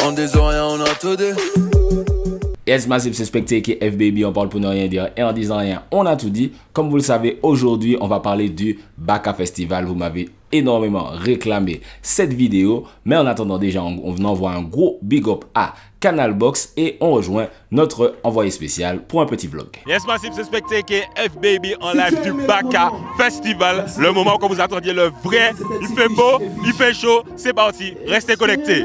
On des oreilles, on a tout dit. Yes, Massive, c'est Specté qui est F-Baby, on parle pour ne rien dire et en disant rien, on a tout dit. Comme vous le savez, aujourd'hui, on va parler du Baka Festival. Vous m'avez énormément réclamé cette vidéo, mais en attendant déjà, on envoie un gros big up à Canal Box et on rejoint notre envoyé spécial pour un petit vlog. Yes, Massive, c'est Specté qui est F-Baby en live du Baka Festival. Le moment que vous attendiez, le vrai. Il fait beau, il fait chaud, c'est parti, restez connectés.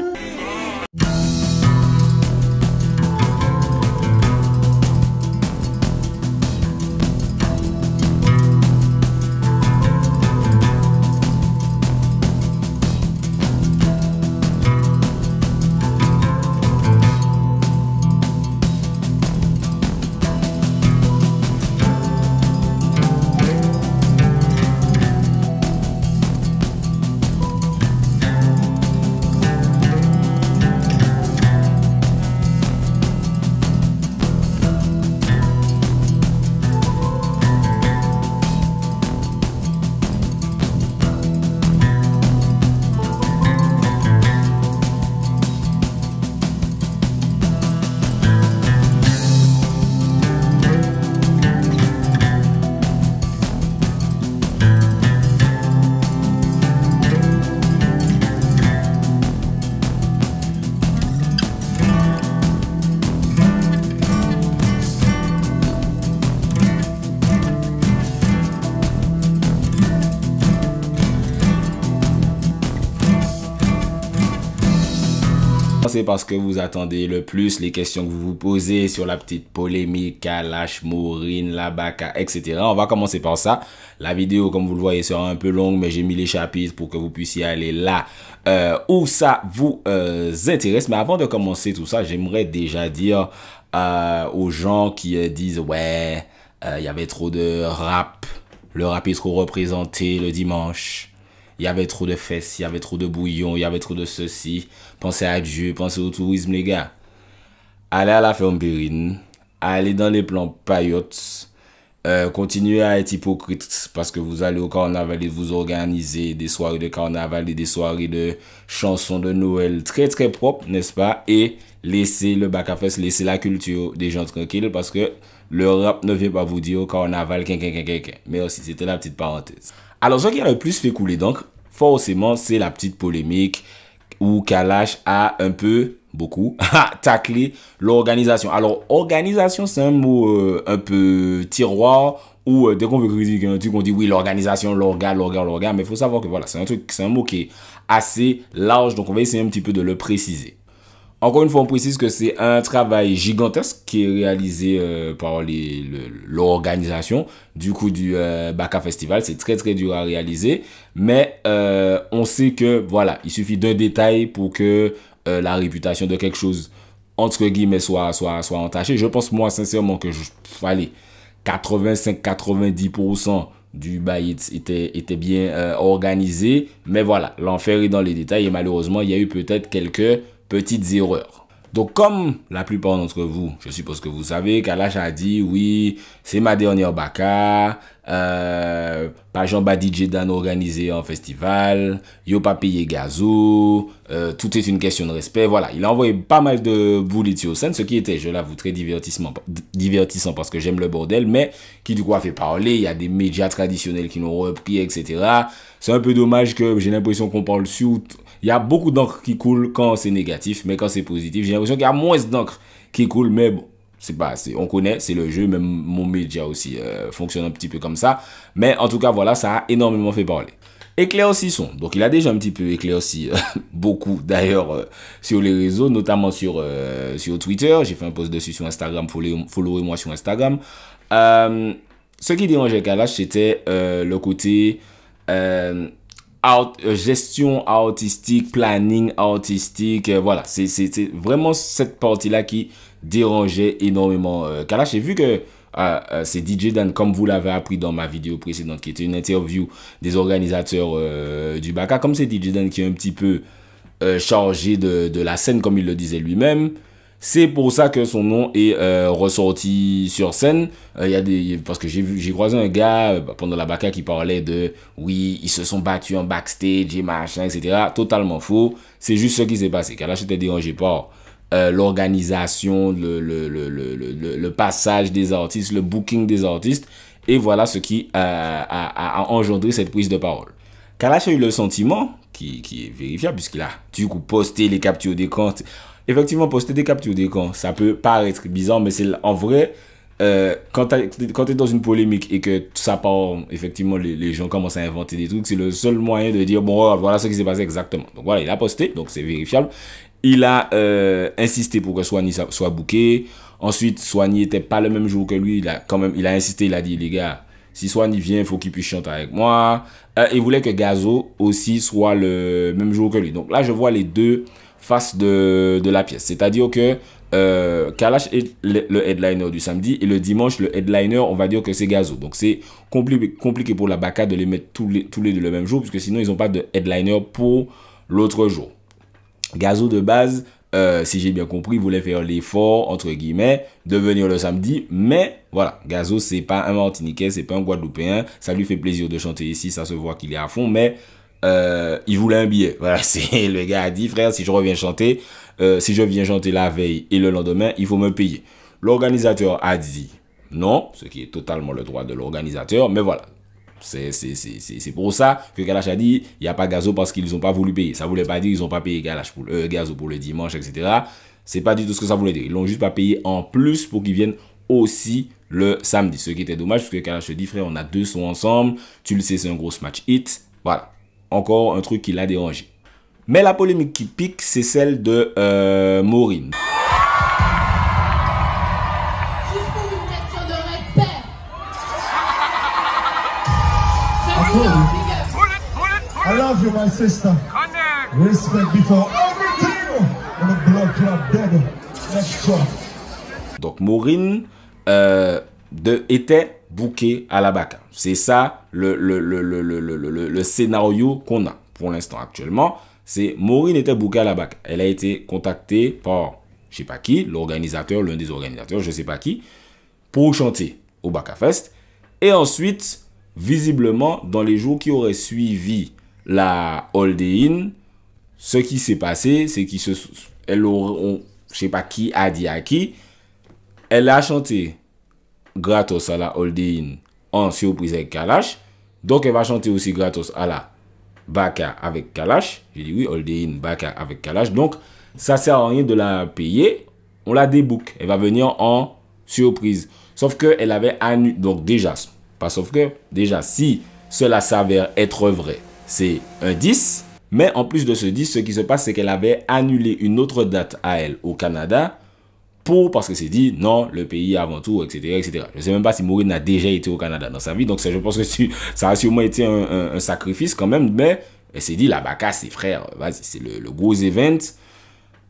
C'est parce que vous attendez le plus, les questions que vous vous posez sur la petite polémique, Kalash, Mourine, la Baka, etc. On va commencer par ça. La vidéo, comme vous le voyez, sera un peu longue, mais j'ai mis les chapitres pour que vous puissiez aller là où ça vous intéresse. Mais avant de commencer tout ça, j'aimerais déjà dire aux gens qui disent « Ouais, il y avait trop de rap, le rap est trop représenté le dimanche. » Il y avait trop de fesses, il y avait trop de bouillon, il y avait trop de ceci. Pensez à Dieu, pensez au tourisme, les gars. Allez à la ferme Périne, allez dans les plans paillotes, continuez à être hypocrite parce que vous allez au carnaval et vous organisez des soirées de carnaval et des soirées de chansons de Noël très très propres, n'est-ce pas? Et laissez le Baka Fest, laissez la culture des gens tranquilles parce que le rap ne vient pas vous dire au carnaval, mais aussi c'était la petite parenthèse. Alors, ce qui a le plus fait couler, donc, forcément, c'est la petite polémique où Kalash a un peu, beaucoup, taclé l'organisation. Alors, organisation, c'est un mot un peu tiroir où dès qu'on veut critiquer un truc, on dit oui, l'organisation, l'orga, mais il faut savoir que voilà, c'est un mot qui est assez large, donc on va essayer un petit peu de le préciser. Encore une fois, on précise que c'est un travail gigantesque qui est réalisé par l'organisation du coup du Baka Festival. C'est très très dur à réaliser, mais on sait que voilà, il suffit d'un détail pour que la réputation de quelque chose entre guillemets soit entachée. Je pense moi sincèrement que 85-90% du bail était bien organisé, mais voilà, l'enfer est dans les détails et malheureusement il y a eu peut-être quelques petites erreurs. Donc comme la plupart d'entre vous, je suppose que vous savez, Kalash a dit oui, c'est ma dernière Baka, pas Jean-Baptiste DJ Dan organisé en festival, yo pas payé gazo, tout est une question de respect. Voilà, il a envoyé pas mal de bullet sur scène, ce qui était, je l'avoue, très divertissant parce que j'aime le bordel, mais qui du coup a fait parler, il y a des médias traditionnels qui l'ont repris, etc. C'est un peu dommage que j'ai l'impression qu'on parle sur... Il y a beaucoup d'encre qui coule quand c'est négatif, mais quand c'est positif, j'ai l'impression qu'il y a moins d'encre qui coule, mais bon, c'est pas assez. On connaît, c'est le jeu, même mon média aussi fonctionne un petit peu comme ça. Mais en tout cas, voilà, ça a énormément fait parler. Éclairci son. Donc, il a déjà un petit peu éclairci beaucoup, d'ailleurs, sur les réseaux, notamment sur Twitter. J'ai fait un post dessus sur Instagram, followez-moi sur Instagram. Ce qui dérangeait Kalash, c'était le côté... gestion artistique, planning artistique, voilà, c'est vraiment cette partie-là qui dérangeait énormément Kalash. J'ai vu que c'est DJ Dan, comme vous l'avez appris dans ma vidéo précédente, qui était une interview des organisateurs du Baka, comme c'est DJ Dan qui est un petit peu chargé de la scène, comme il le disait lui-même, C'est pour ça que son nom est ressorti sur scène. Parce que j'ai croisé un gars pendant la Baka qui parlait de oui, ils se sont battus en backstage et machin, etc. Totalement faux. C'est juste ce qui s'est passé. Kalash était dérangé par l'organisation, le passage des artistes, le booking des artistes. Et voilà ce qui a engendré cette prise de parole. Kalash a eu le sentiment, qui est vérifiable, puisqu'il a du coup posté les captures d'écran. Effectivement, poster des captures d'écran, ça peut paraître bizarre, mais c'est en vrai, quand tu es dans une polémique et que ça part, effectivement, les gens commencent à inventer des trucs, c'est le seul moyen de dire, bon, voilà ce qui s'est passé exactement. Donc voilà, il a posté, donc c'est vérifiable. Il a insisté pour que Swanny soit booké. Ensuite, Swanny n'était pas le même jour que lui. Il a insisté, il a dit, les gars, si Swanny vient, il faut qu'il puisse chanter avec moi. Il voulait que Gazo aussi soit le même jour que lui. Donc là, je vois les deux face de la pièce. C'est-à-dire que Kalash est le headliner du samedi et le dimanche, le headliner, on va dire que c'est Gazo. Donc c'est compliqué pour la Baka de les mettre tous les deux le même jour, puisque sinon ils n'ont pas de headliner pour l'autre jour. Gazo de base, si j'ai bien compris, voulait faire l'effort, entre guillemets, de venir le samedi. Mais voilà, Gazo, c'est pas un Martiniquais, c'est pas un Guadeloupéen. Ça lui fait plaisir de chanter ici, ça se voit qu'il est à fond, mais il voulait un billet. Voilà, c'est le gars a dit, frère, si je reviens chanter, si je viens chanter la veille et le lendemain, il faut me payer. L'organisateur a dit non, ce qui est totalement le droit de l'organisateur, mais voilà. C'est pour ça que Kalash a dit il n'y a pas Gazo parce qu'ils n'ont pas voulu payer. Ça ne voulait pas dire qu'ils n'ont pas payé Gazo pour le dimanche, etc. C'est pas du tout ce que ça voulait dire. Ils l'ont juste pas payé en plus pour qu'ils viennent aussi le samedi. Ce qui était dommage parce que Kalash dit frère, on a deux sons ensemble. Tu le sais, c'est un gros match hit. Voilà. Encore un truc qui l'a dérangé. Mais la polémique qui pique, c'est celle de Maureen. Juste pour une question de respect. I love you, my sister. Respect before everything. And the blood clot dead. Let's go. Donc Maureen était bookée à la Baka. C'est ça le scénario qu'on a pour l'instant actuellement. C'est Maureen était bookée à la Baka. Elle a été contactée par je sais pas qui, l'organisateur, l'un des organisateurs, je sais pas qui, pour chanter au Baka Fest. Et ensuite, visiblement, dans les jours qui auraient suivi la Holiday Inn, ce qui s'est passé, c'est je sais pas qui a dit à qui, elle a chanté gratos à la Holiday Inn en surprise avec Kalash. Donc, elle va chanter aussi gratos à la Baka avec Kalash. J'ai dit oui, Holiday Inn, Baka avec Kalash. Donc, ça sert à rien de la payer. On la débook. Elle va venir en surprise. Sauf qu'elle avait annulé. Donc, déjà, pas sauf que, déjà, si cela s'avère être vrai, c'est un 10. Mais en plus de ce 10, ce qui se passe, c'est qu'elle avait annulé une autre date à elle au Canada parce que c'est dit, non, le pays avant tout, etc., etc. Je ne sais même pas si Maureen a déjà été au Canada dans sa vie. Donc, je pense que ça a sûrement été un sacrifice quand même. Mais elle s'est dit, la Baka, c'est frère. Vas-y, c'est le gros event.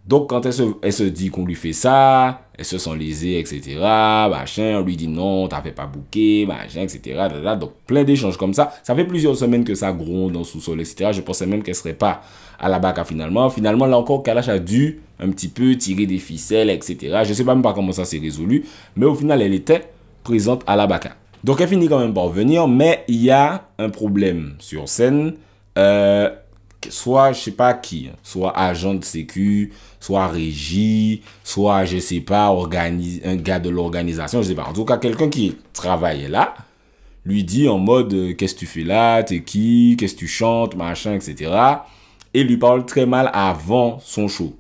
Donc, quand elle se dit qu'on lui fait ça, elle se sent lésée, etc., machin, on lui dit non, t'as fait pas bouquet, machin, etc., donc plein d'échanges comme ça. Ça fait plusieurs semaines que ça gronde dans le sous-sol, etc. Je pensais même qu'elle serait pas à la Baka finalement. Finalement, là encore, Kalash a dû un petit peu tirer des ficelles, etc. Je sais même pas comment ça s'est résolu, mais au final, elle était présente à la Baka. Donc, elle finit quand même par venir, mais il y a un problème sur scène. Soit je sais pas qui, soit agent de sécu, soit régie, soit je sais pas un gars de l'organisation, je sais pas. En tout cas, quelqu'un qui travaille là lui dit en mode qu'est-ce que tu fais là, t'es qui, qu'est-ce que tu chantes, machin, etc. Et lui parle très mal avant son show.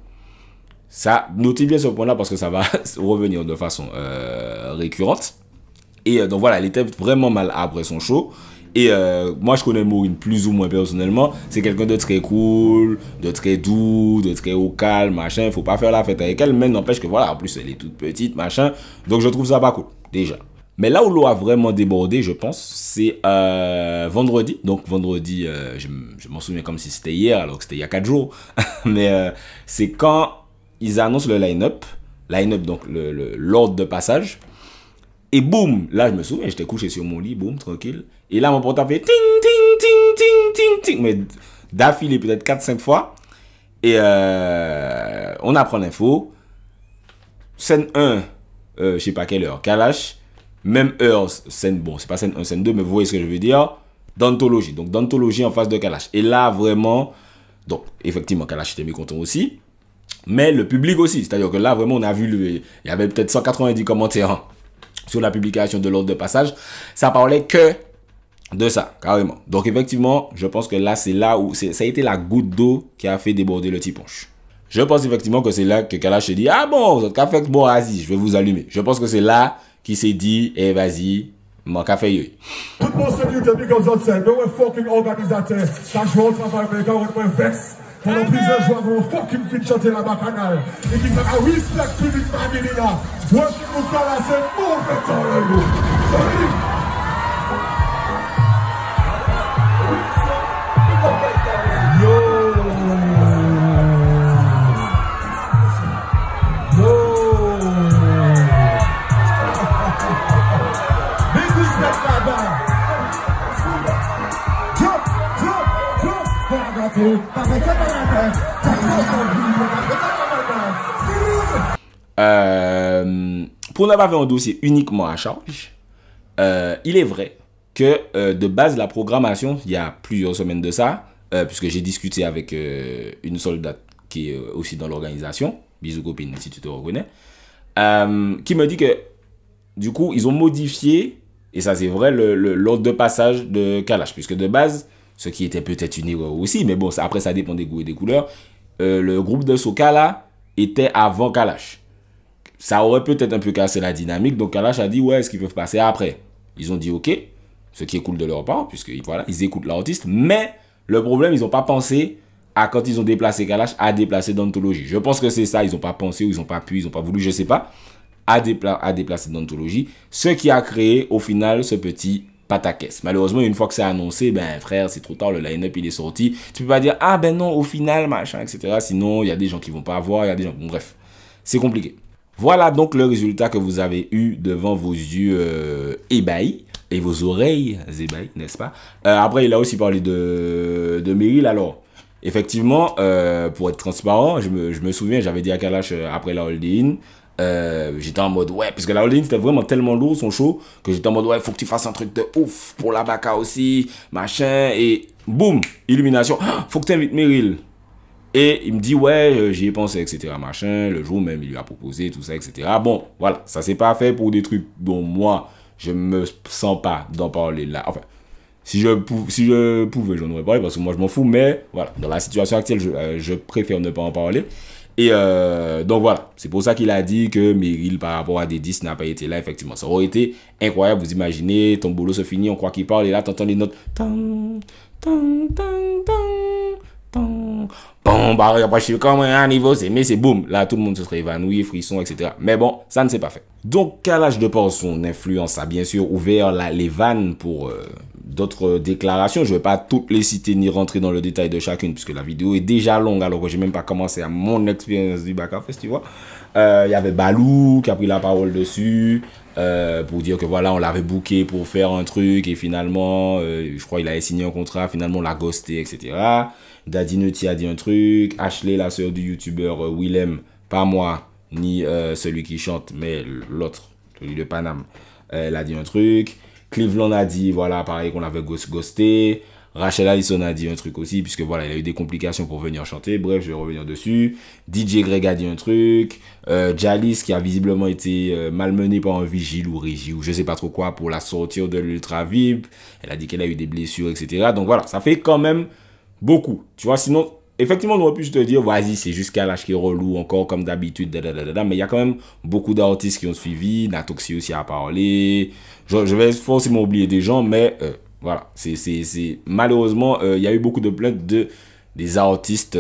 Ça, notez bien ce point-là parce que ça va revenir de façon récurrente. Et donc voilà, elle était vraiment mal après son show. Et moi, je connais Maureen plus ou moins personnellement. C'est quelqu'un de très cool, de très doux, de très au calme, machin. Il faut pas faire la fête avec elle, mais n'empêche que voilà, en plus, elle est toute petite, machin. Donc, je trouve ça pas cool, déjà. Mais là où l'eau a vraiment débordé, je pense, c'est vendredi. Donc, vendredi, je m'en souviens comme si c'était hier, alors que c'était il y a 4 jours. Mais c'est quand ils annoncent le line-up. Line-up, donc l'ordre de passage. Et boum, là je me souviens, j'étais couché sur mon lit, boum, tranquille. Et là mon portable fait ting, ting, ting, ting, ting, ting. Mais d'affilée peut-être 4-5 fois. Et on apprend l'info. scène 1, je sais pas quelle heure, Kalash, même heure, scène, bon, c'est pas scène 1, scène 2, mais vous voyez ce que je veux dire, d'anthologie. Donc, d'anthologie en face de Kalash. Et là, vraiment, donc, effectivement, Kalash était mécontent aussi, mais le public aussi. C'est-à-dire que là, vraiment, on a vu, il y avait peut-être 190 commentaires sur la publication de l'ordre de passage. Ça parlait que de ça, carrément. Donc, effectivement, je pense que là, c'est là où ça a été la goutte d'eau qui a fait déborder le tiponche. Je pense effectivement que c'est là que Kalash s'est dit, ah bon, votre café, bon, vas-y, je vais vous allumer. Je pense que c'est là qu'il s'est dit, eh, vas-y, mon café, yo. Tout le monde se dit que because on said, nous, fucking organisateurs, ça joue au travail, mais quand on est vex, pendant plusieurs jours, on fucking fit chanter la bacchanale. Et qui fait un respect public family là. Working with Kalash, c'est mauvais temps, nous. Sorry. Pour ne pas faire un dossier uniquement à charge, il est vrai que de base la programmation, il y a plusieurs semaines de ça, puisque j'ai discuté avec une soldate qui est aussi dans l'organisation, bisous copine si tu te reconnais, qui me dit que du coup ils ont modifié, et ça c'est vrai, l'ordre de passage de Kalash, puisque de base, ce qui était peut-être une erreur aussi, mais bon, après ça dépend des goûts et des couleurs, le groupe de Soka là était avant Kalash. Ça aurait peut-être un peu cassé la dynamique, donc Kalash a dit ouais, est-ce qu'ils peuvent passer après? Ils ont dit ok, ce qui est cool de leur part, puisque voilà, ils écoutent l'artiste, mais le problème, ils n'ont pas pensé à quand ils ont déplacé Kalash à déplacer d'anthologie. Je pense que c'est ça, ils n'ont pas pensé, ou ils n'ont pas pu, ils n'ont pas voulu, je sais pas, à déplacer d'anthologie, ce qui a créé au final ce petit pataquès. Malheureusement, une fois que c'est annoncé, ben frère, c'est trop tard, le line-up il est sorti. Tu peux pas dire ah ben non, au final, machin, etc. Sinon, il y a des gens qui vont pas avoir, il y a des gens, bon, bref, c'est compliqué. Voilà donc le résultat que vous avez eu devant vos yeux ébahis et vos oreilles ébahies, n'est-ce pas? Après, il a aussi parlé de Meryl. Alors, effectivement, pour être transparent, je me souviens, j'avais dit à Kalash après la hold-in, j'étais en mode ouais, parce que la hold-in c'était vraiment tellement lourd son show que j'étais en mode ouais, faut que tu fasses un truc de ouf pour la Baka aussi, machin, et boum, illumination, faut que tu invites Meryl. Et il me dit, ouais, j'y ai pensé, etc. Machin. Le jour même, il lui a proposé, tout ça, etc. Bon, voilà. Ça s'est pas fait pour des trucs dont moi, je me sens pas d'en parler là. Enfin, si je pouvais, j'en aurais parlé parce que moi, je m'en fous. Mais voilà, dans la situation actuelle, je préfère ne pas en parler. Et donc voilà, c'est pour ça qu'il a dit que Meryl, par rapport à des 10, n'a pas été là, effectivement. Ça aurait été incroyable, vous imaginez, ton boulot se finit, on croit qu'il parle, et là, t'entends les notes. Tang, tang, tang, tang, tang. Bon, bah, après, je suis comme un niveau, mais c'est boum. Là, tout le monde se serait évanoui, frisson, etc. Mais bon, ça ne s'est pas fait. Donc, Kalash, de par son influence, a bien sûr ouvert les vannes pour d'autres déclarations. Je ne vais pas toutes les citer ni rentrer dans le détail de chacune, puisque la vidéo est déjà longue, alors que je n'ai même pas commencé à mon expérience du Baka Fest, tu vois. Il y avait Balou qui a pris la parole dessus, pour dire que voilà, on l'avait booké pour faire un truc, et finalement, je crois qu'il avait signé un contrat, finalement, on l'a ghosté, etc. Daddy Nutti a dit un truc. Ashley, la sœur du youtubeur Willem, pas moi, ni celui qui chante, mais l'autre, celui de Paname, elle a dit un truc. Cleveland a dit, voilà, pareil qu'on l'avait ghosté. Rachel Allison a dit un truc aussi, puisque voilà, il a eu des complications pour venir chanter. Bref, je vais revenir dessus. DJ Greg a dit un truc. Jalis, qui a visiblement été malmené par un vigile ou régie, ou je sais pas trop quoi, pour la sortir de l'Ultra VIP. Elle a dit qu'elle a eu des blessures, etc. Donc voilà, ça fait quand même beaucoup, tu vois. Sinon, effectivement, on aurait pu te dire, vas-y, c'est juste Kalash qui est relou, encore comme d'habitude, mais il y a quand même beaucoup d'artistes qui ont suivi. Natoxi aussi a parlé. Je vais forcément oublier des gens, mais voilà, c'est malheureusement, il y a eu beaucoup de plaintes des artistes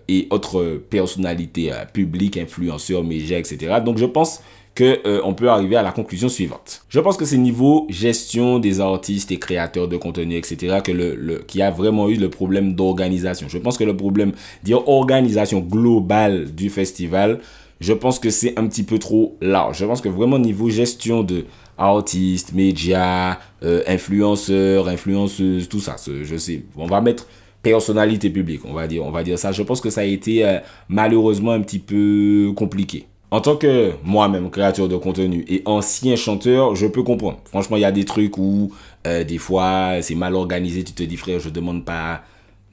et autres personnalités publiques, influenceurs, médias, etc. Donc, je pense qu'on peut arriver à la conclusion suivante. Je pense que c'est niveau gestion des artistes et créateurs de contenu, etc. qu'il y a vraiment eu le problème d'organisation. Je pense que le problème, dire organisation globale du festival, je pense que c'est un petit peu trop large. Je pense que vraiment niveau gestion de artistes, médias, influenceurs, influenceuses, tout ça, je sais, on va mettre personnalité publique, on va dire ça. Je pense que ça a été malheureusement un petit peu compliqué. En tant que moi-même, créateur de contenu et ancien chanteur, je peux comprendre. Franchement, il y a des trucs où des fois, c'est mal organisé. Tu te dis, frère, je demande pas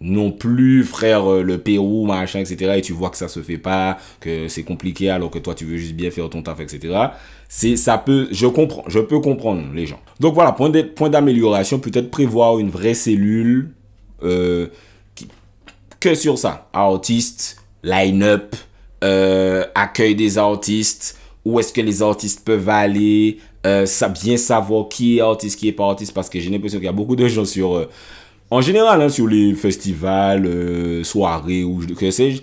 non plus, frère, le Pérou, machin, etc. Et tu vois que ça se fait pas, que c'est compliqué alors que toi, tu veux juste bien faire ton taf, etc. Je peux comprendre les gens. Donc voilà, point d'amélioration, peut-être prévoir une vraie cellule que sur ça. Artistes, line-up, accueil des artistes, où est-ce que les artistes peuvent aller, bien savoir qui est artiste, qui est pas artiste, parce que j'ai l'impression qu'il y a beaucoup de gens sur... en général, hein, sur les festivals, soirées ou que sais-je,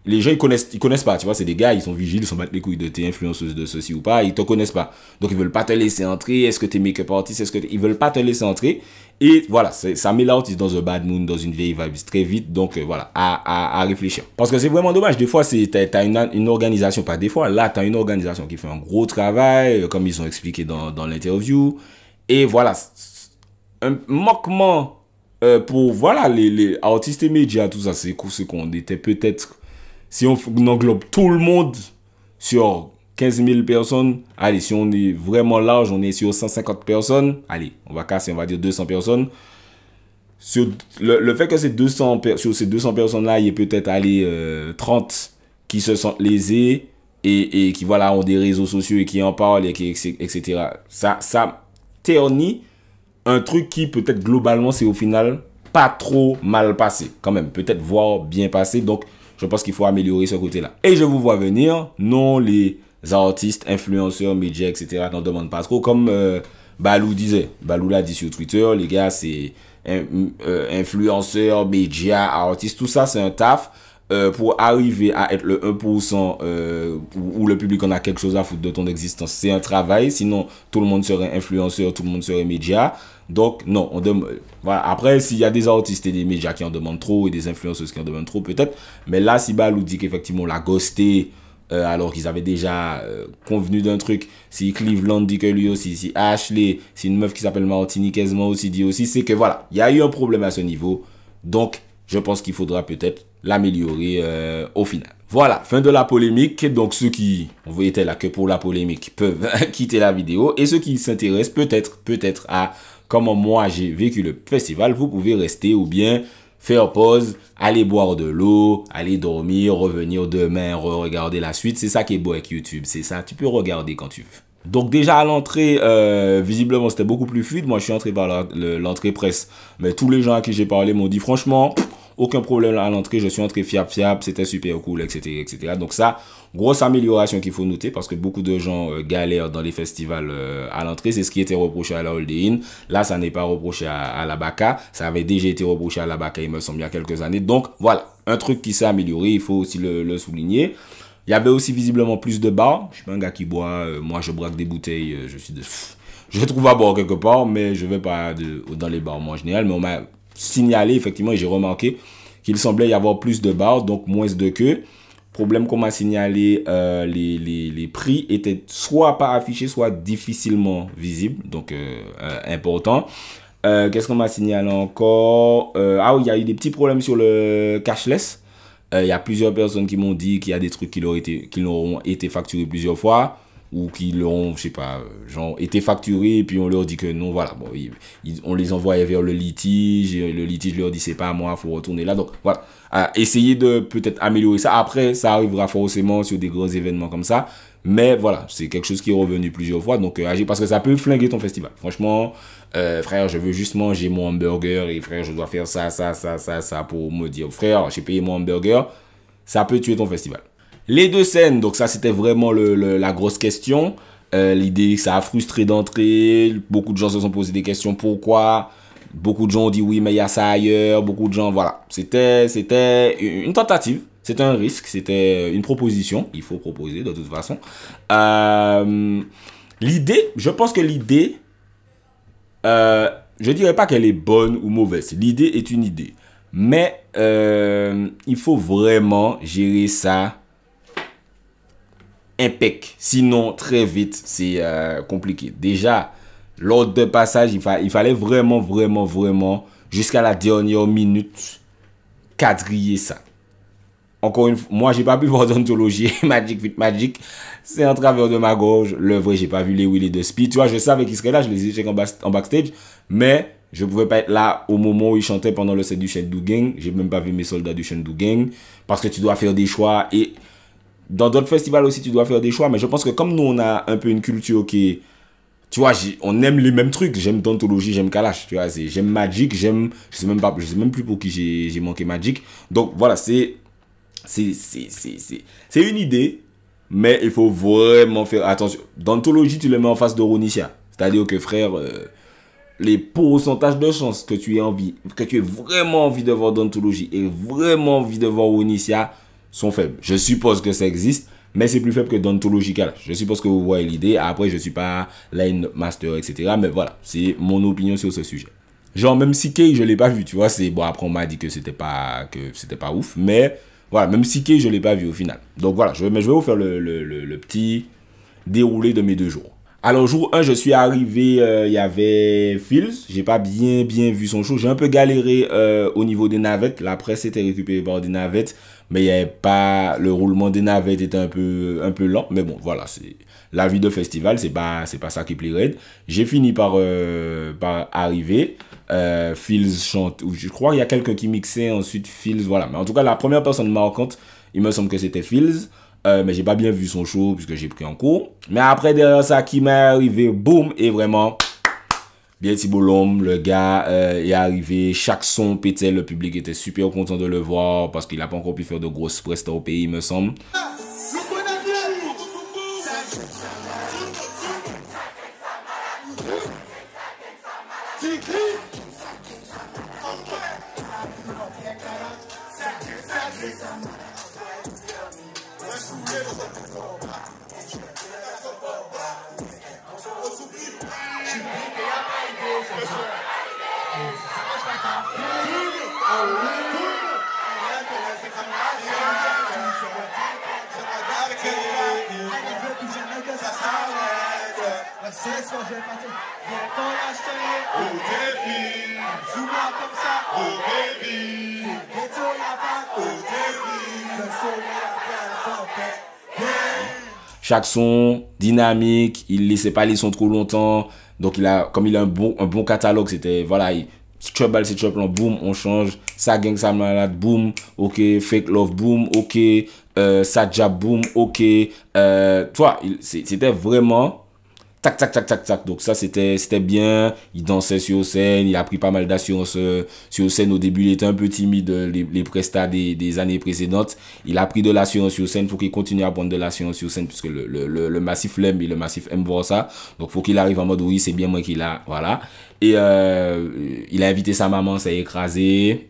les gens ils connaissent pas, tu vois, c'est des gars, ils sont vigiles, ils s'en battent les couilles de t'es influenceuse de ceci ou pas, ils te connaissent pas. Donc ils veulent pas te laisser entrer, est-ce que t'es make-up artiste, ils veulent pas te laisser entrer. Et voilà, ça met l'artiste dans un bad mood, dans une vieille vibe très vite, donc voilà, à réfléchir. Parce que c'est vraiment dommage, des fois, t'as une organisation, pas des fois, là, t'as une organisation qui fait un gros travail, comme ils ont expliqué dans l'interview, et voilà, un manquement pour, voilà, les artistes et médias, tout ça, c'est qu'on était peut-être... Si on englobe tout le monde sur 15 000 personnes, allez, si on est vraiment large, on est sur 150 personnes, allez, on va casser, on va dire 200 personnes. Sur le fait que sur ces 200 personnes-là, il y ait peut-être 30 qui se sentent lésés et qui voilà, ont des réseaux sociaux et qui en parlent, etc. Ça ternit un truc qui peut-être globalement, c'est au final pas trop mal passé. Quand même, peut-être voire bien passé. Donc, je pense qu'il faut améliorer ce côté-là. Et je vous vois venir, non, les artistes, influenceurs, médias, etc. n'en demandent pas trop. Comme Balou disait, Balou l'a dit sur Twitter, les gars, c'est influenceurs, médias, artistes, tout ça, c'est un taf. Pour arriver à être le 1% où le public en a quelque chose à foutre de ton existence, c'est un travail. Sinon, tout le monde serait influenceur, tout le monde serait média. Donc, non, voilà. Après, s'il y a des artistes et des médias qui en demandent trop et des influenceuses qui en demandent trop, peut-être. Mais là, si Balou dit qu'effectivement, la ghosté, alors qu'ils avaient déjà convenu d'un truc, si Cleveland dit que lui aussi, si Ashley, si une meuf qui s'appelle Martinique quasiment aussi dit aussi, c'est que voilà, il y a eu un problème à ce niveau. Donc, je pense qu'il faudra peut-être l'améliorer au final. Voilà, fin de la polémique. Donc ceux qui étaient là que pour la polémique peuvent quitter la vidéo. Et ceux qui s'intéressent peut-être à comment moi j'ai vécu le festival, vous pouvez rester ou bien faire pause, aller boire de l'eau, aller dormir, revenir demain, regarder la suite. C'est ça qui est beau avec YouTube, c'est ça. Tu peux regarder quand tu veux. Donc déjà à l'entrée, visiblement c'était beaucoup plus fluide. Moi je suis entré par l'entrée presse. Mais tous les gens à qui j'ai parlé m'ont dit franchement, aucun problème à l'entrée. Je suis entré fiable, c'était super cool, etc., etc. Donc ça, grosse amélioration qu'il faut noter parce que beaucoup de gens galèrent dans les festivals à l'entrée. C'est ce qui était reproché à la Holiday Inn. Là, ça n'est pas reproché à la Baka. Ça avait déjà été reproché à la Baka, il me semble, il y a quelques années. Donc voilà, un truc qui s'est amélioré, il faut aussi le souligner. Il y avait aussi visiblement plus de bars. Je suis pas un gars qui boit. Moi, je braque des bouteilles. Je trouve à boire quelque part, mais je vais pas dans les bars, moi, en général. Mais on m'a signalé, effectivement, et j'ai remarqué qu'il semblait y avoir plus de bars, donc moins de queue. Problème qu'on m'a signalé, les prix étaient soit pas affichés, soit difficilement visibles. Donc, important. Qu'est-ce qu'on m'a signalé encore? Ah oui, il y a eu des petits problèmes sur le cashless. Il y a plusieurs personnes qui m'ont dit qu'il y a des trucs qui leur ont été facturés plusieurs fois ou qui leur ont, je sais pas, genre été facturés et puis on leur dit que non, voilà, bon, on les envoyait vers le litige leur dit c'est pas à moi, faut retourner là. Donc voilà, essayer de peut-être améliorer ça. Après, ça arrivera forcément sur des gros événements comme ça. Mais voilà, c'est quelque chose qui est revenu plusieurs fois. Donc agir parce que ça peut flinguer ton festival. Franchement, frère, je veux juste manger mon hamburger et frère, je dois faire ça pour me dire, frère, j'ai payé mon hamburger. Ça peut tuer ton festival. Les deux scènes, donc ça c'était vraiment la grosse question. L'idée, ça a frustré d'entrer. Beaucoup de gens se sont posé des questions. Pourquoi? Beaucoup de gens ont dit oui, mais il y a ça ailleurs. Beaucoup de gens, voilà. C'était une tentative. C'était un risque. C'était une proposition. Il faut proposer de toute façon. L'idée, je pense que l'idée, je dirais pas qu'elle est bonne ou mauvaise. L'idée est une idée. Mais il faut vraiment gérer ça impec. Sinon, très vite, c'est compliqué. Déjà, l'ordre de passage, il fallait vraiment, jusqu'à la dernière minute, quadriller ça. encore une fois, moi, j'ai pas pu voir d'anthologie Magic Fit Magic. C'est en travers de ma gorge. Le vrai, j'ai pas vu les Willy de Speed. Tu vois, je savais qu'il serait là. Je les ai checkés en backstage. Mais je pouvais pas être là au moment où il chantait pendant le set du Shendu Gang. J'ai même pas vu mes soldats du Shendu Gang. Parce que tu dois faire des choix. Et dans d'autres festivals aussi, tu dois faire des choix. Mais je pense que comme nous, on a un peu une culture qui est... Tu vois, on aime les mêmes trucs. J'aime Dantology, j'aime Kalash. Tu vois, j'aime Magic, j'aime... Je sais même plus pour qui j'ai manqué Magic. Donc voilà, c'est une idée, mais il faut vraiment faire attention. Dantology, tu le mets en face de Ronicia. C'est-à-dire que frère, les pourcentages de chances que tu aies vraiment envie de voir Dantology et vraiment envie de voir Ronicia sont faibles. Je suppose que ça existe, mais c'est plus faible que Dantology Kalash. Je suppose que vous voyez l'idée. Après, je suis pas line master, etc. Mais voilà, c'est mon opinion sur ce sujet. Genre, même si Kay, je l'ai pas vu, tu vois. Bon, après, on m'a dit que c'était pas ouf, mais... Voilà, même si Kay, je ne l'ai pas vu au final. Donc voilà, je vais vous faire le petit déroulé de mes 2 jours. Alors, jour 1, je suis arrivé, il y avait Fields. J'ai pas bien vu son show. J'ai un peu galéré au niveau des navettes. La presse était récupérée par des navettes. Mais il n'y avait pas... Le roulement des navettes était un peu lent. Mais bon, voilà, c'est la vie de festival. C'est pas ça qui plairait. J'ai fini par arriver. Fields chante, je crois qu'il y a quelqu'un qui mixait, ensuite Fields, voilà. Mais en tout cas, la première personne marquante, il me semble que c'était Fields. Mais j'ai pas bien vu son show puisque j'ai pris en cours. Mais après, derrière ça, qui m'est arrivé, boum, et vraiment, bien Thibault l'homme, le gars est arrivé, chaque son pétait, le public était super content de le voir parce qu'il a pas encore pu faire de grosses prestats au pays, il me semble. Chaque son dynamique, il laissait pas les sons trop longtemps. Donc comme il a un bon catalogue, c'était voilà, Trouble c'est Trouble, boum, on change. Ça gang ça malade, boum, ok, Fake Love, boum, ok, ça jab, boum, ok. Tu vois, c'était vraiment tac tac tac tac tac. Donc ça c'était bien. Il dansait sur scène, il a pris pas mal d'assurance sur scène. Au début il était un peu timide, les prestats des années précédentes. Il a pris de l'assurance sur scène. Faut qu'il continue à prendre de l'assurance sur scène puisque le massif l'aime et le massif aime voir ça. Donc faut qu'il arrive en mode oui c'est bien moi qu'il a, voilà. Et il a invité sa maman, ça a écrasé.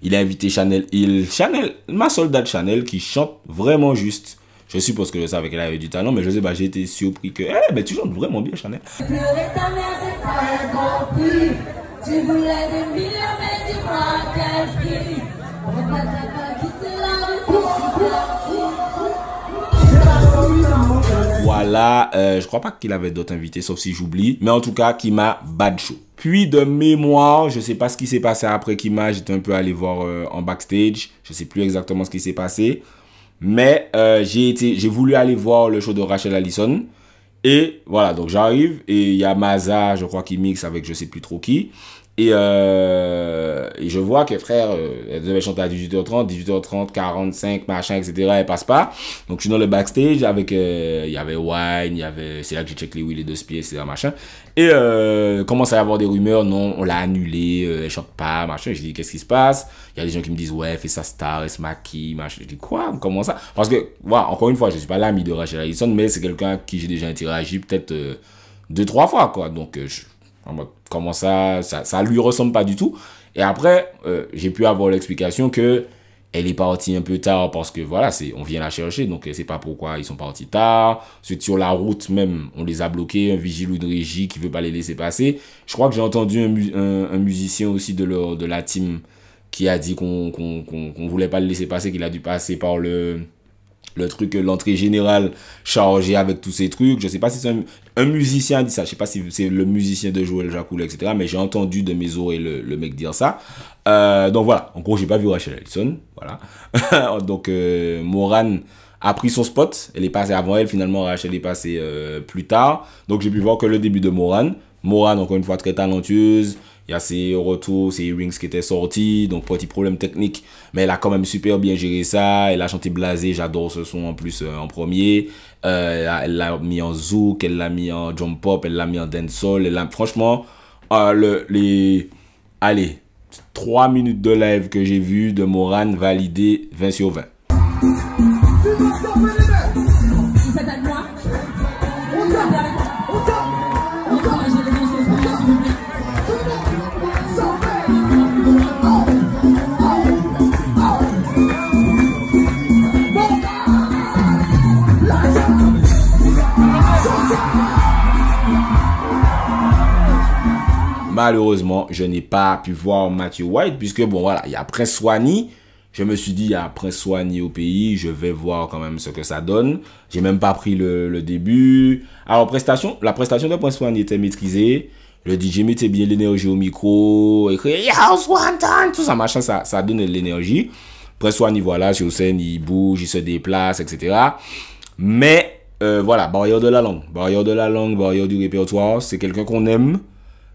Il a invité Chanel Hill. Ma soldate Chanel qui chante vraiment juste. Je suppose que je savais qu'elle avait du talent, mais je sais pas, j'ai été surpris que... mais tu chantes vraiment bien, Chanel. Pleurer ta mère, c'est pas bon plus. Tu voulais des millions, mais dis-moi qu'elle prie. On va pas quitter la rue. Voilà, je crois pas qu'il avait d'autres invités, sauf si j'oublie. Mais en tout cas, Kima, bad show. Puis de mémoire, je sais pas ce qui s'est passé après Kima. J'étais un peu allé voir en backstage. Je sais plus exactement ce qui s'est passé. Mais j'ai voulu aller voir le show de Rachel Allison. Et voilà, donc j'arrive. Et il y a Maza, je crois, qui mixe avec je sais plus trop qui. Et je vois que frère, elle devait chanter à 18h30, 18h30, 45, machin, etc. Elle passe pas. Donc je suis dans le backstage avec, il y avait Wine, c'est là que j'ai checké les Willy de Speed, etc. machin. Et commence à y avoir des rumeurs, non, on l'a annulé, elle chante pas, machin. Je dis qu'est-ce qui se passe? Il y a des gens qui me disent ouais, fais sa star, elle se maquille, machin. Je dis quoi? Comment ça? Parce que, voilà, encore une fois, je suis pas l'ami de Rachel Allison, mais c'est quelqu'un avec qui j'ai déjà interagi peut-être 2-3 fois, quoi. Donc en mode, comment ça lui ressemble pas du tout. Et après, j'ai pu avoir l'explication que Elle est partie un peu tard parce que voilà, on vient la chercher, donc c'est pas pourquoi ils sont partis tard. Ensuite, sur la route même, on les a bloqués, un vigile ou une régie qui veut pas les laisser passer. Je crois que j'ai entendu un musicien aussi de la team qui a dit qu'on voulait pas le laisser passer, qu'il a dû passer par le truc, l'entrée générale chargée avec tous ces trucs. Je sais pas si c'est un musicien a dit ça. Je sais pas si c'est le musicien de Joël Jacoul, etc. Mais j'ai entendu de mes oreilles le mec dire ça. Donc voilà. En gros, j'ai pas vu Rachel Ellison. Voilà. Donc, Moran a pris son spot. Elle est passée avant elle. Finalement, Rachel est passée plus tard. Donc, j'ai pu voir que le début de Moran. Moran, encore une fois, très talentueuse. Il y a ses retours, ses earrings qui étaient sortis, donc petit problème technique, mais elle a quand même super bien géré ça. Elle a chanté Blasé, j'adore ce son en plus en premier. Elle l'a mis en zouk, elle l'a mis en jump pop, elle l'a mis en dancehall. Franchement, allez, 3 minutes de live que j'ai vu de Moran validé 20 sur 20. Malheureusement, je n'ai pas pu voir Matthew White puisque, bon, voilà, il y a Prince Swanny. Je me suis dit, il y a Prince Swanny au pays, je vais voir quand même ce que ça donne. J'ai même pas pris le début. Alors, la prestation de Prince Swanny était maîtrisée. Le DJ mettait bien l'énergie au micro, écrit House One Time, tout ça, machin, ça donne de l'énergie. Prince Swanny, voilà, sur scène, il bouge, il se déplace, etc. Mais, voilà, barrière de la langue, barrière du répertoire, c'est quelqu'un qu'on aime.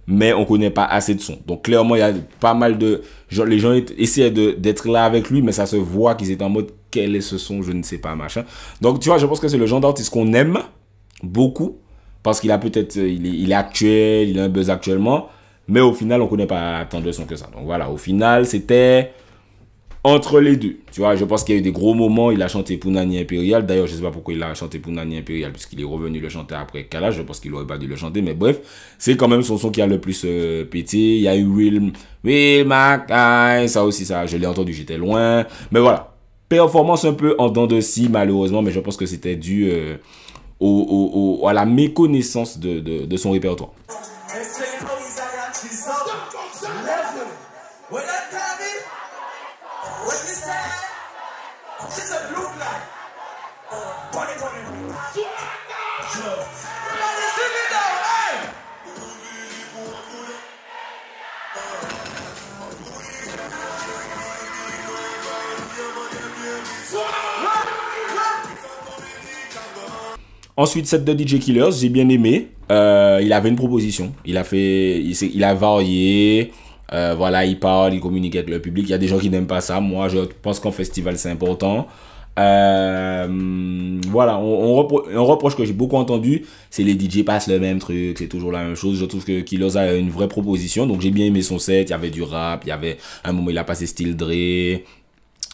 Mais on connaît pas assez de son. Donc clairement, il y a pas mal de... les gens essaient d'être là avec lui, mais ça se voit qu'ils étaient en mode, quel est ce son, je ne sais pas, machin. Donc tu vois, je pense que c'est le genre d'artiste qu'on aime beaucoup, parce qu'il a peut-être... Il est actuel, il a un buzz actuellement, mais au final, on connaît pas tant de sons que ça. Donc voilà, au final, c'était entre les deux. Tu vois, je pense qu'il y a eu des gros moments. Il a chanté Punani Impérial. D'ailleurs, je sais pas pourquoi il a chanté Punani Impérial, puisqu'il est revenu le chanter après Kalash. Je pense qu'il aurait pas dû le chanter, mais bref, c'est quand même son son qui a le plus pété. Il y a eu Will Mackay, ça aussi, ça, je l'ai entendu, j'étais loin. Mais voilà, performance un peu en dents de scie, malheureusement, mais je pense que c'était dû à la méconnaissance de son répertoire. Ensuite, set de DJ Killers, j'ai bien aimé. Il avait une proposition. Il a varié. Voilà, il parle, il communique avec le public. Il y a des gens qui n'aiment pas ça. Moi, je pense qu'en festival, c'est important. Voilà, un reproche que j'ai beaucoup entendu, c'est les DJ passent le même truc, c'est toujours la même chose. Je trouve que Killers a une vraie proposition. Donc, j'ai bien aimé son set. Il y avait du rap. Il y avait un moment, il a passé Still Dre.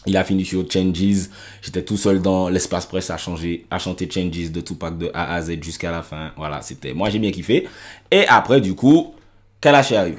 Il a fini sur Changes. J'étais tout seul dans l'espace presse à chanter Changes de Tupac de A à Z jusqu'à la fin. Voilà, c'était... Moi, j'ai bien kiffé. Et après, du coup, Kalash est arrivé.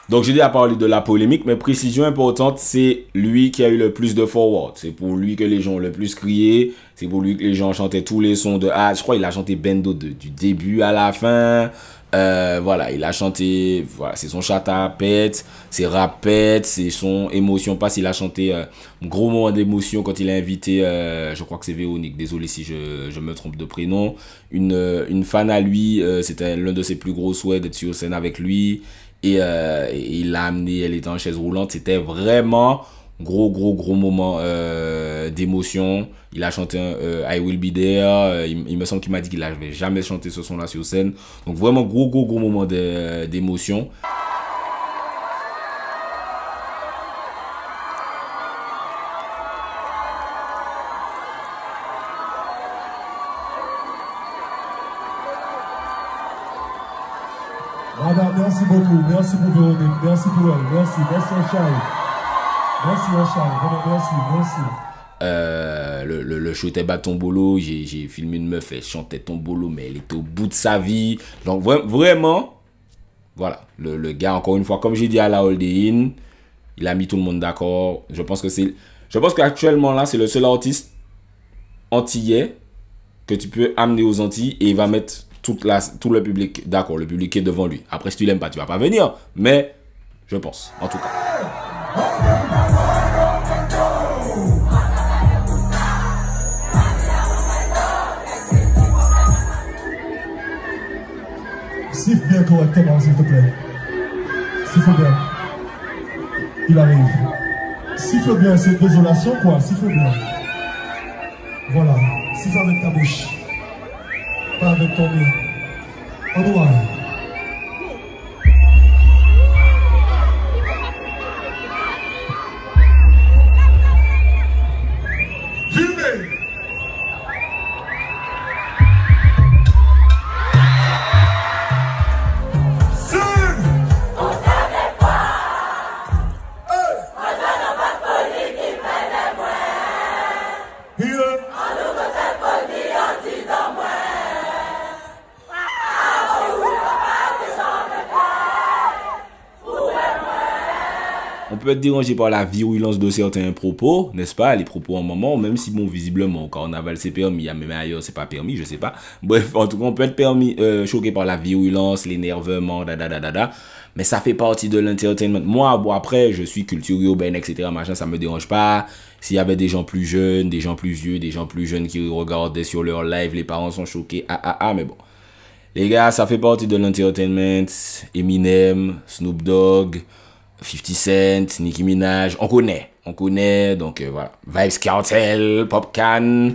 Donc, j'ai déjà parlé de la polémique, mais précision importante, c'est lui qui a eu le plus de forward. C'est pour lui que les gens ont le plus crié. C'est pour lui que les gens chantaient tous les sons de... Ah, je crois qu'il a chanté Bendo du début à la fin. Voilà, il a chanté... Voilà, c'est son chata pète, c'est rapette, c'est son émotion passe. Il a chanté un gros moment d'émotion quand il a invité... je crois que c'est Véronique, désolé si je me trompe de prénom. Une fan à lui, c'était l'un de ses plus gros souhaits d'être sur scène avec lui. Et il l'a amené, elle était en chaise roulante. C'était vraiment gros moment d'émotion. Il a chanté I Will Be There. Il me semble qu'il m'a dit qu'il n'avait jamais chanté ce son-là sur scène. Donc vraiment gros moment d'émotion. Madame, merci beaucoup. Merci pour Véronique. Merci pour elle. Merci. Merci, Chai. Merci, merci. Le show était bas Tombolo, j'ai filmé une meuf, elle chantait Tombolo, mais elle était au bout de sa vie. Donc vraiment, voilà, le gars, encore une fois, comme j'ai dit à la Holiday Inn, il a mis tout le monde d'accord. Je pense qu'actuellement là, c'est le seul artiste antillais que tu peux amener aux Antilles et il va mettre tout le public d'accord, le public est devant lui. Après, si tu l'aimes pas, tu vas pas venir, mais je pense, en tout cas. Siffle bien correctement, s'il te plaît. Siffle bien. Il arrive. Siffle bien, c'est désolation, quoi. Siffle bien. Voilà. Siffle avec ta bouche. Pas avec ton nez. En droit. Filmez. On peut être dérangé par la virulence de certains propos, n'est-ce pas? Les propos en moment, même si, bon, visiblement, au carnaval c'est permis, même ailleurs c'est pas permis, je sais pas. Bref, en tout cas, on peut être choqué par la virulence, l'énervement, mais ça fait partie de l'entertainment. Moi, bon, après, je suis culture urbaine, etc., machin, ça me dérange pas. S'il y avait des gens plus jeunes, des gens plus vieux, des gens plus jeunes qui regardaient sur leur live, les parents sont choqués, mais bon. Les gars, ça fait partie de l'entertainment. Eminem, Snoop Dogg, 50 Cent, Nicki Minaj, on connaît, donc voilà. Vybz Kartel, Popcaan,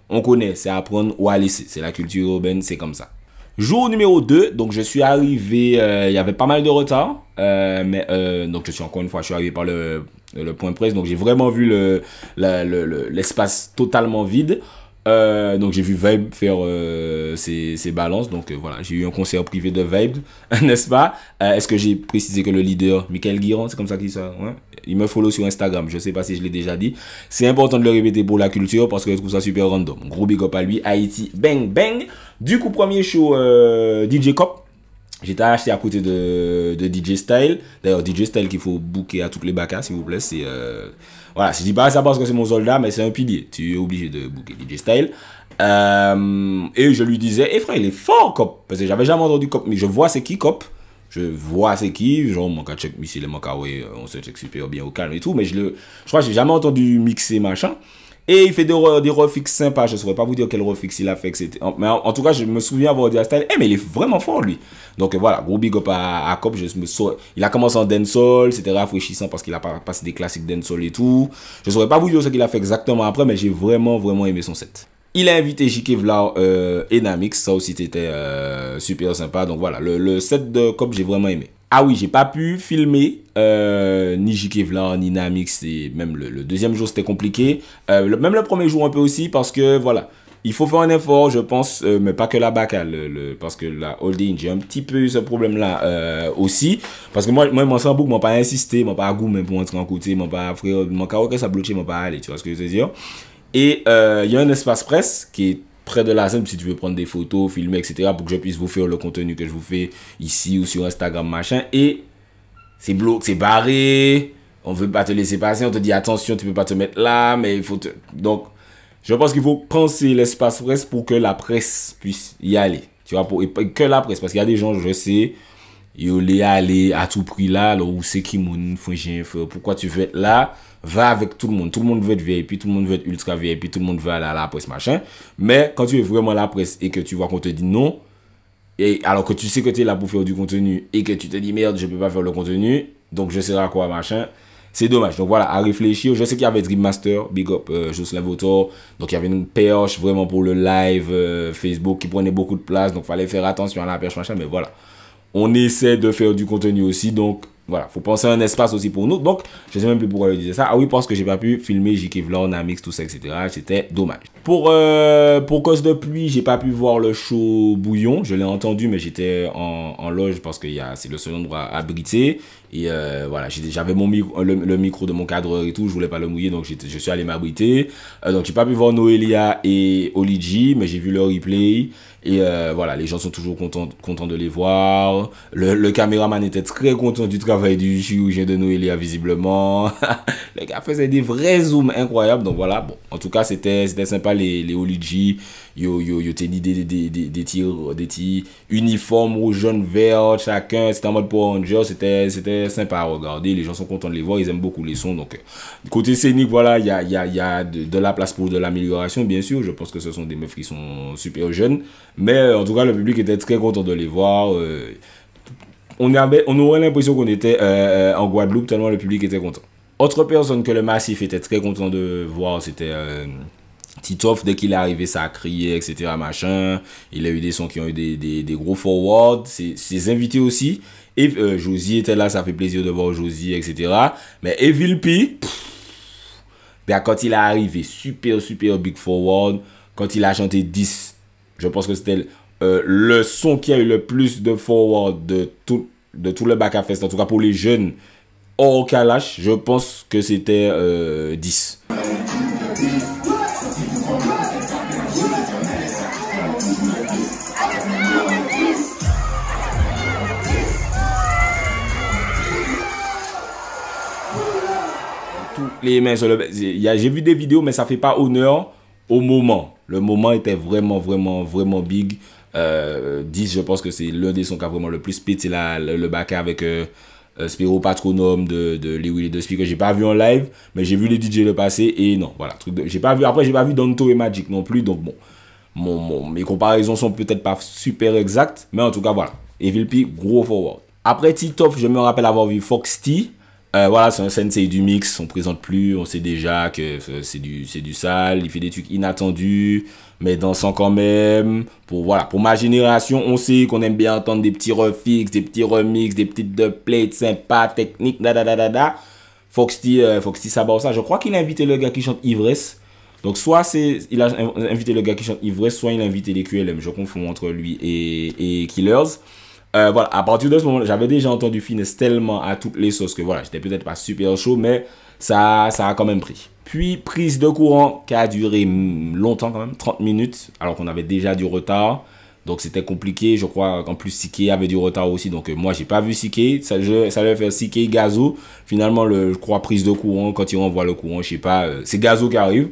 on connaît, c'est apprendre ou à laisser, c'est la culture urbaine, c'est comme ça. Jour numéro 2, donc je suis arrivé, il y avait pas mal de retard, donc je suis arrivé par le point presse, donc j'ai vraiment vu l'espace totalement vide. Donc j'ai vu Vibe faire ses balances, donc voilà, j'ai eu un concert privé de Vibe, n'est-ce pas? Est-ce que j'ai précisé que le leader, Michael Guiron, c'est comme ça qu'il ça, ouais? Il me follow sur Instagram, je sais pas si je l'ai déjà dit. C'est important de le répéter pour la culture parce que je trouve ça super random. Gros big up à lui, Haïti, bang bang. Du coup, premier show DJ Cop. J'étais acheté à côté de DJ Style. D'ailleurs, DJ Style qu'il faut booker à toutes les bacas, s'il vous plaît. C'est voilà, je dis pas ça parce que c'est mon soldat, mais c'est un pilier. Tu es obligé de booker DJ Style. Et je lui disais, frère, il est fort, Cop. Parce que j'avais jamais entendu Cop, mais je vois c'est qui Cop. Je vois c'est qui. Genre, mon cas check, ici, les Makawe, on se check super bien au calme et tout. Mais je crois que j'ai jamais entendu mixer, machin. Et il fait des refixes sympas. Je ne saurais pas vous dire quel refix il a fait. Mais en tout cas, je me souviens avoir dit à Style, mais il est vraiment fort, lui. Donc voilà, gros big up à Cop. Il a commencé en dancehall. C'était rafraîchissant parce qu'il a passé des classiques dancehall et tout. Je ne saurais pas vous dire ce qu'il a fait exactement après, mais j'ai vraiment aimé son set. Il a invité JK Vlar et Namix. Ça aussi, c'était super sympa. Donc voilà, le set de Cop, j'ai vraiment aimé. Ah oui, j'ai pas pu filmer ni JK Vlar ni Namix, et même le deuxième jour c'était compliqué, même le premier jour un peu aussi parce que voilà, il faut faire un effort je pense, mais pas que la bacca, parce que la holding, j'ai un petit peu eu ce problème là aussi, parce que moi mon sambou m'a pas insisté, m'a pas goût même pour entrer en côté, m'a pas frère, mon karaoké ça bloqué, m'a pas allé, tu vois ce que je veux dire. Et il y a un espace presse qui est près de la scène si tu veux prendre des photos, filmer, etc. pour que je puisse vous faire le contenu que je vous fais ici ou sur Instagram, machin. Et c'est bloqué, c'est barré. On veut pas te laisser passer. On te dit attention, tu peux pas te mettre là, mais il faut te... Donc, je pense qu'il faut penser l'espace presse pour que la presse puisse y aller. Tu vois, et que la presse. Parce qu'il y a des gens, je sais, ils veulent aller à tout prix là, alors où c'est qui mon pourquoi tu veux être là? Va avec tout le monde. Tout le monde veut être VIP, tout le monde veut être ultra VIP, tout le monde veut aller à la presse, machin. Mais quand tu es vraiment à la presse et que tu vois qu'on te dit non, et alors que tu sais que tu es là pour faire du contenu et que tu te dis merde, je peux pas faire le contenu, donc je serai à quoi, machin, c'est dommage. Donc voilà, à réfléchir. Je sais qu'il y avait Dream Master, big up, Jocelyn Vautor. Donc il y avait une perche vraiment pour le live Facebook qui prenait beaucoup de place. Donc il fallait faire attention à la perche, machin. Mais voilà, on essaie de faire du contenu aussi. Donc voilà, faut penser à un espace aussi pour nous. Donc je sais même plus pourquoi je disais ça. Ah oui, parce que j'ai pas pu filmer JK Vlar, Namix, tout ça, etc. C'était dommage. Pour cause de pluie, j'ai pas pu voir le show Bouillon. Je l'ai entendu, mais j'étais en loge parce que c'est le seul endroit abrité. Et voilà, j'avais mon le micro de mon cadre et tout, je voulais pas le mouiller, donc je suis allé m'abriter. Donc j'ai pas pu voir Noelia et Oligi, mais j'ai vu leur replay. Et voilà, les gens sont toujours contents de les voir. Le caméraman était très content du travail du chirurgien de Noelia, visiblement. Le gars faisait des vrais zooms incroyables. Donc voilà, bon, en tout cas, c'était sympa les Oligi. Yo tenu des petits uniformes rouge, jaune, vert, chacun. C'était en mode Power Rangers. C'était sympa à regarder. Les gens sont contents de les voir. Ils aiment beaucoup les sons. Donc, côté scénique, voilà, il y a de la place pour de l'amélioration, bien sûr. Je pense que ce sont des meufs qui sont super jeunes. Mais en tout cas, le public était très content de les voir. On aurait l'impression qu'on était en Guadeloupe tellement le public était content. Autre personne que le Massif était très content de voir, c'était Titoff. Dès qu'il est arrivé, ça a crié, etc. Machin. Il a eu des sons qui ont eu des gros forwards. Ses invités aussi. Et Josie était là, ça fait plaisir de voir Josie, etc. Mais Evil P, quand il est arrivé, super big forward. Quand il a chanté 10, je pense que c'était le son qui a eu le plus de forward de tout le Baka Fest, en tout cas pour les jeunes hors Kalash, je pense que c'était 10. Les mains sur j'ai vu des vidéos, mais ça fait pas honneur au moment. Le moment était vraiment big. 10, je pense que c'est l'un des sons qui a vraiment le plus pété le Baka avec Spiro Patronum de Lewis et de Speaker. J'ai pas vu en live, mais j'ai vu les DJ le passer et non, voilà. J'ai pas vu Danto et Magic non plus, donc bon. Mes comparaisons sont peut-être pas super exactes, mais en tout cas, voilà. Evil P, gros forward. Après Titoff, je me rappelle avoir vu Fox T. Voilà, c'est un sensei du mix, on présente plus, on sait déjà que c'est du sale, il fait des trucs inattendus, mais dansant quand même. Pour ma génération, on sait qu'on aime bien entendre des petits refix, des petits remix, des petites dubplates sympas, techniques, Fox T, ça bat ça. Je crois qu'il a invité le gars qui chante Ivresse. Donc soit il a invité le gars qui chante Ivresse, soit il a invité les QLM. Je confonds entre lui et Killers. Voilà, à partir de ce moment, j'avais déjà entendu Finesse tellement à toutes les sauces que voilà, j'étais peut-être pas super chaud, mais ça a quand même pris. Puis, prise de courant qui a duré longtemps quand même, 30 minutes, alors qu'on avait déjà du retard. Donc, c'était compliqué. Je crois qu'en plus, Sike avait du retard aussi. Donc, moi, j'ai pas vu Sike. Ça devait faire Sike, Gazo. Finalement, je crois, prise de courant, quand il renvoie le courant, je sais pas, c'est Gazo qui arrive.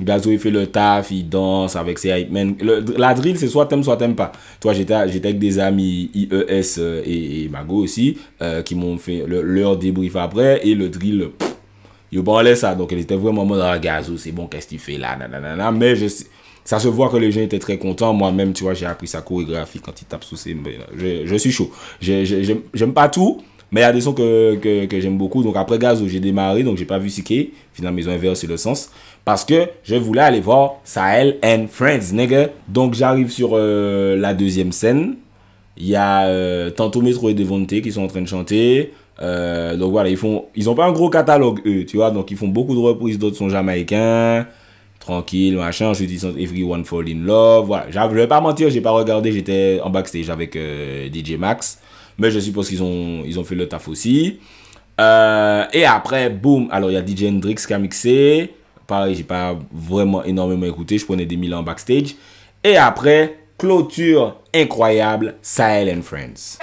Gazo, il fait le taf, il danse avec ses hype men. La drill, c'est soit t'aimes pas. Toi, j'étais avec des amis IES et Mago aussi, qui m'ont fait leur débrief après. Et le drill, ils parlaient ça. Donc, elle était vraiment en mode, Gazo, c'est bon, qu'est-ce qu'il fait là, nanana. Mais ça se voit que les gens étaient très contents. Moi-même, tu vois, j'ai appris sa chorégraphie quand il tape sous ses mains. Je suis chaud. J'aime pas tout. Mais il y a des sons que j'aime beaucoup. Donc après Gazo, j'ai démarré. Donc j'ai pas vu Sike. Finalement, ils ont inversé le sens. Parce que je voulais aller voir Sahel and Friends, nigga. Donc j'arrive sur la deuxième scène. Il y a tantôt Metro et Devonte qui sont en train de chanter. Donc voilà, ils ont pas un gros catalogue, eux. Tu vois, donc ils font beaucoup de reprises d'autres sons jamaïcains. Tranquille, machin. Ensuite, ils sont Everyone Fall in Love. Voilà, je vais pas mentir, j'ai pas regardé. J'étais en backstage avec DJ Max. Mais je suppose qu'ils ont fait le taf aussi. Et après, boum. Alors, il y a DJ Hendrix qui a mixé. Pareil, j'ai pas vraiment énormément écouté. Je prenais des mille en backstage. Et après, clôture incroyable, Sahel and Friends.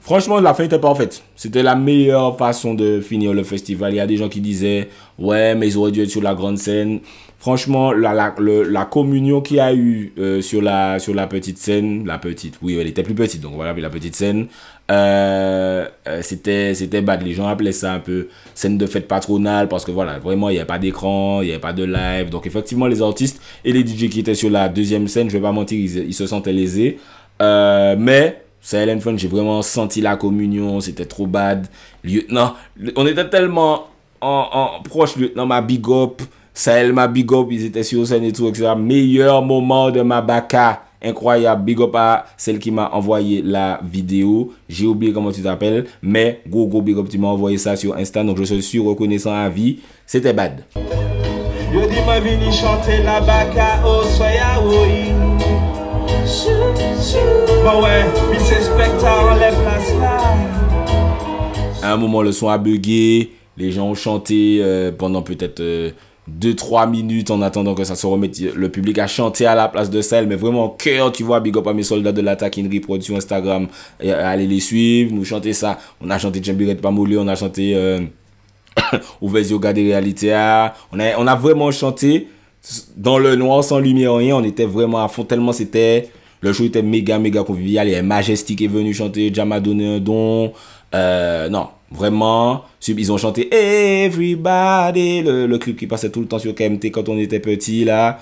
Franchement, la fin était parfaite. C'était la meilleure façon de finir le festival. Il y a des gens qui disaient, ouais, mais ils auraient dû être sur la grande scène. Franchement, la communion qu'il y a eu sur la petite scène, oui, elle était plus petite, donc voilà, la petite scène, c'était bad. Les gens appelaient ça un peu scène de fête patronale parce que voilà, vraiment, il n'y avait pas d'écran, il n'y avait pas de live. Donc effectivement, les artistes et les DJ qui étaient sur la deuxième scène, je vais pas mentir, ils se sentaient lésés. Mais Silent Fun, j'ai vraiment senti la communion, c'était trop bad. Lieutenant, on était tellement en proche, Lieutenant m'a big up, Sahel m'a big up, ils étaient sur scène et tout, etc. Meilleur moment de ma baka, incroyable, big up à celle qui m'a envoyé la vidéo. J'ai oublié comment tu t'appelles, mais go big up, tu m'as envoyé ça sur Insta, donc je suis reconnaissant à vie. C'était bad. Yo dis moi vini chanter la baka oh soya oui. Bah ouais, puis c'est spectacle enlève la slide. À un moment, le son a bugué, les gens ont chanté pendant peut-être 2-3 minutes en attendant que ça se remette. Le public a chanté à la place de Sahel, mais vraiment en cœur, tu vois, big up à mes soldats de la taquinerie prod sur Instagram. Et allez les suivre, nous chanter ça. On a chanté Djembiret Pamoulé, on a chanté Ouvez Yoga des réalités. On a vraiment chanté dans le noir sans lumière, rien. On était vraiment à fond tellement c'était... Le show était méga convivial. Il y a Majestic qui est venu chanter, Jam a donné un don. Non, vraiment, ils ont chanté Everybody, le clip qui passait tout le temps sur KMT quand on était petit là.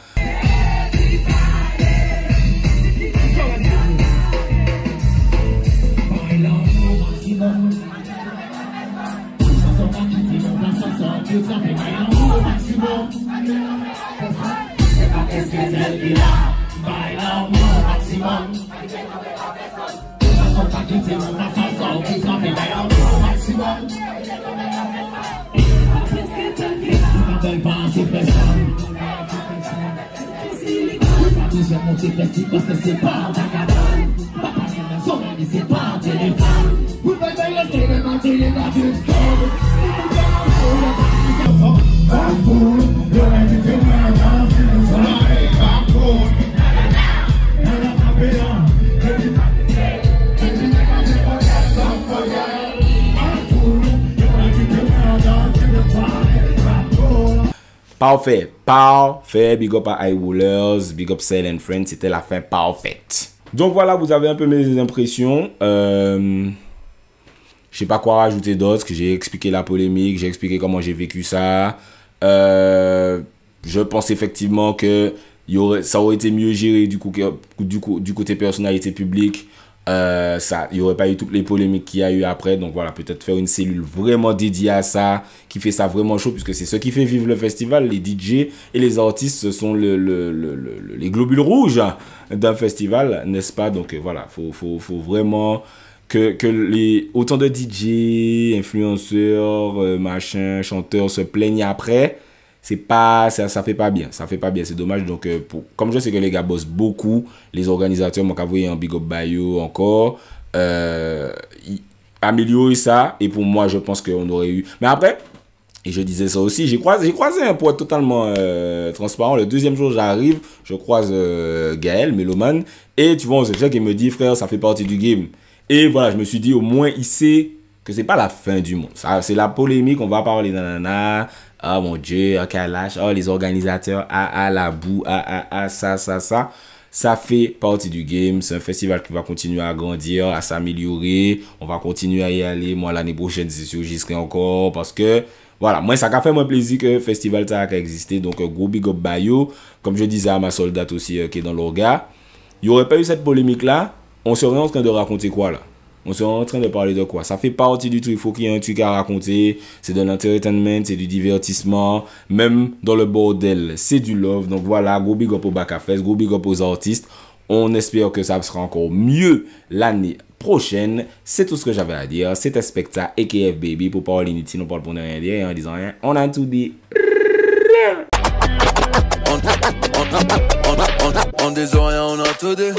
Parfait, big up à iRulers, big up Silent Friends, c'était la fin parfaite. Donc voilà, vous avez un peu mes impressions. Je sais pas quoi rajouter d'autre, que j'ai expliqué la polémique, j'ai expliqué comment j'ai vécu ça. Je pense effectivement que ça aurait été mieux géré du côté personnalité publique. Il n'y aurait pas eu toutes les polémiques qu'il y a eu après. Donc voilà, peut-être faire une cellule vraiment dédiée à ça, qui fait ça vraiment chaud, puisque c'est ce qui fait vivre le festival. Les DJ et les artistes, ce sont les globules rouges d'un festival, n'est-ce pas? Donc voilà, faut vraiment que autant de DJ, influenceurs, machin, chanteurs se plaignent après. Ça fait pas bien, c'est dommage. Donc comme je sais que les gars bossent beaucoup, les organisateurs m'ont envoyé un big up bio encore, améliorer ça. Et pour moi je pense qu'on aurait eu, mais après, et je disais ça aussi, j'ai croisé un pote totalement transparent. Le deuxième jour j'arrive, je croise Gaël Méloman, et tu vois on se check et me dit frère ça fait partie du game. Et voilà, je me suis dit au moins il sait que c'est pas la fin du monde. C'est la polémique, on va parler nanana. Ah mon Dieu, ok, lâche. Oh, les organisateurs, la boue, ça. Ça fait partie du game. C'est un festival qui va continuer à grandir, à s'améliorer. On va continuer à y aller. Moi, l'année prochaine, c'est sûr, j'y serai encore. Parce que, voilà, moi, ça a fait moins plaisir que le festival ça a existé. Donc, gros big up Bayo. Comme je disais à ma soldate aussi, qui est dans l'orga. Il n'y aurait pas eu cette polémique-là. On serait en train de raconter quoi, là? On serait en train de parler de quoi? Ça fait partie du truc. Il faut qu'il y ait un truc à raconter. C'est de l'entertainment, c'est du divertissement. Même dans le bordel, c'est du love. Donc voilà, go big up au Baka Fest, go big up aux artistes. On espère que ça sera encore mieux l'année prochaine. C'est tout ce que j'avais à dire. C'était Specta, aka FBaby. Pour parler inutile, on parle pour ne rien dire. Et en disant rien, on a tout dit. On des oreilles, on a tout dit.